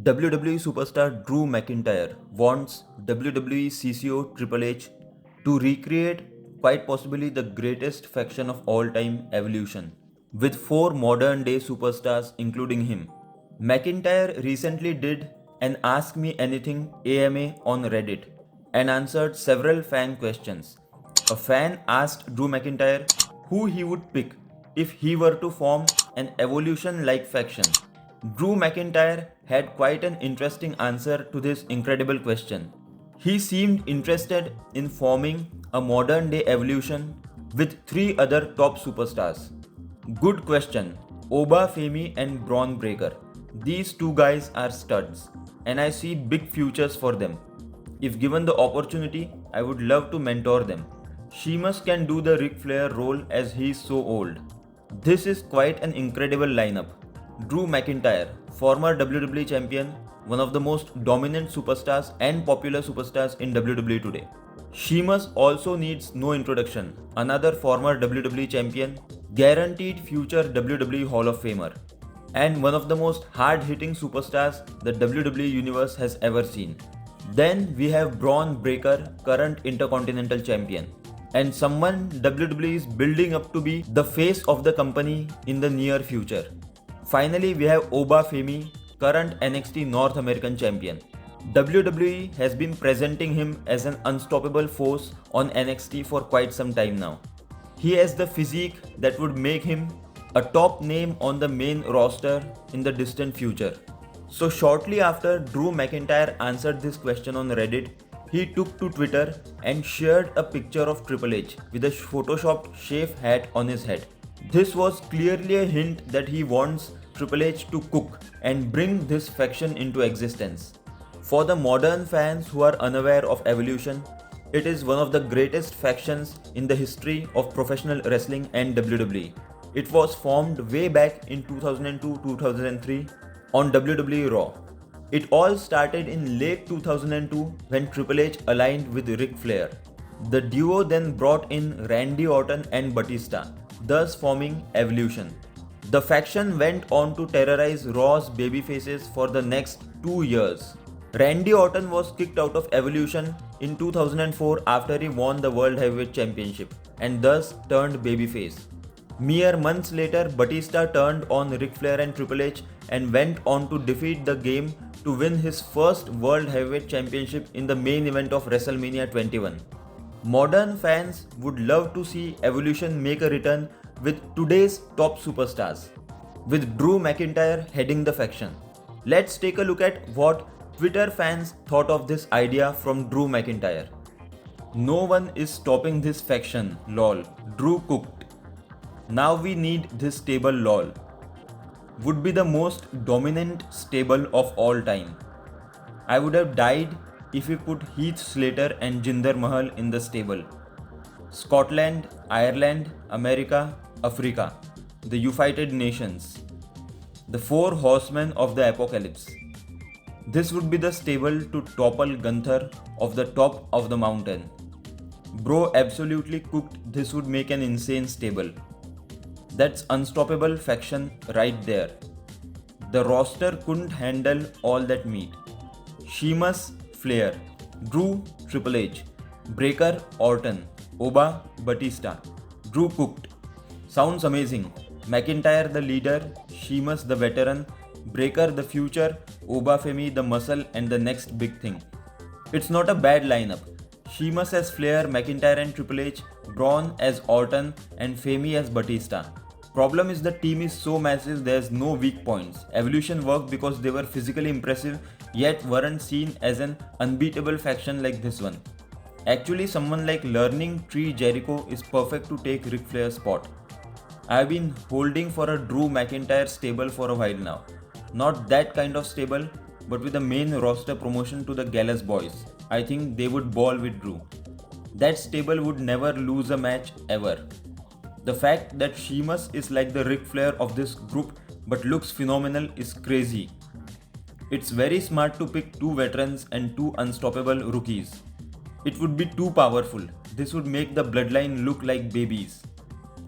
WWE superstar Drew McIntyre wants WWE CCO Triple H to recreate quite possibly the greatest faction of all time, Evolution, with four modern day superstars including him. McIntyre recently did an Ask Me Anything AMA on Reddit and answered several fan questions. A fan asked Drew McIntyre who he would pick if he were to form an Evolution like faction. Drew McIntyre had quite an interesting answer to this incredible question. He seemed interested in forming a modern day Evolution with three other top superstars. Good question. Oba Femi and Braun Breaker. These two guys are studs, and I see big futures for them. If given the opportunity, I would love to mentor them. Sheamus can do the Ric Flair role as he is so old. This is quite an incredible lineup. Drew McIntyre, former WWE champion, one of the most dominant superstars and popular superstars in WWE today. Sheamus also needs no introduction, another former WWE champion, guaranteed future WWE Hall of Famer, and one of the most hard-hitting superstars the WWE Universe has ever seen. Then we have Braun Breaker, current Intercontinental Champion, and someone WWE is building up to be the face of the company in the near future. Finally, we have Oba Femi, current NXT North American Champion. WWE has been presenting him as an unstoppable force on NXT for quite some time now. He has the physique that would make him a top name on the main roster in the distant future. So shortly after Drew McIntyre answered this question on Reddit, he took to Twitter and shared a picture of Triple H with a photoshopped chef hat on his head. This was clearly a hint that he wants Triple H to cook and bring this faction into existence. For the modern fans who are unaware of Evolution, it is one of the greatest factions in the history of professional wrestling and WWE. It was formed way back in 2002-2003 on WWE Raw. It all started in late 2002 when Triple H aligned with Ric Flair. The duo then brought in Randy Orton and Batista, thus forming Evolution. The faction went on to terrorize Raw's babyfaces for the next 2 years. Randy Orton was kicked out of Evolution in 2004 after he won the World Heavyweight Championship and thus turned babyface. Mere months later, Batista turned on Ric Flair and Triple H and went on to defeat the Game to win his first World Heavyweight Championship in the main event of WrestleMania 21. Modern fans would love to see Evolution make a return with today's top superstars, with Drew McIntyre heading the faction. Let's take a look at what Twitter fans thought of this idea from Drew McIntyre. No one is stopping this faction, lol. Drew cooked. Now we need this stable, lol. Would be the most dominant stable of all time. I would have died if we put Heath Slater and Jinder Mahal in the stable. Scotland, Ireland, America, Africa, the United Nations, the four horsemen of the apocalypse. This would be the stable to topple Gunther off the top of the mountain. Bro absolutely cooked. This would make an insane stable. That's unstoppable faction right there. The roster couldn't handle all that meat. Sheamus, Flair, Drew, Triple H, Breaker, Orton, Oba, Batista. Drew cooked. Sounds amazing. McIntyre the leader, Sheamus the veteran, Breaker the future, Oba Femi the muscle and the next big thing. It's not a bad lineup. Sheamus as Flair, McIntyre and Triple H, Braun as Orton and Femi as Batista. Problem is the team is so massive there's no weak points. Evolution worked because they were physically impressive yet weren't seen as an unbeatable faction like this one. Actually, someone like Learning Tree Jericho is perfect to take Ric Flair's spot. I've been holding for a Drew McIntyre stable for a while now. Not that kind of stable, but with a main roster promotion to the Gallus Boys. I think they would ball with Drew. That stable would never lose a match ever. The fact that Sheamus is like the Ric Flair of this group but looks phenomenal is crazy. It's very smart to pick two veterans and two unstoppable rookies. It would be too powerful. This would make the bloodline look like babies.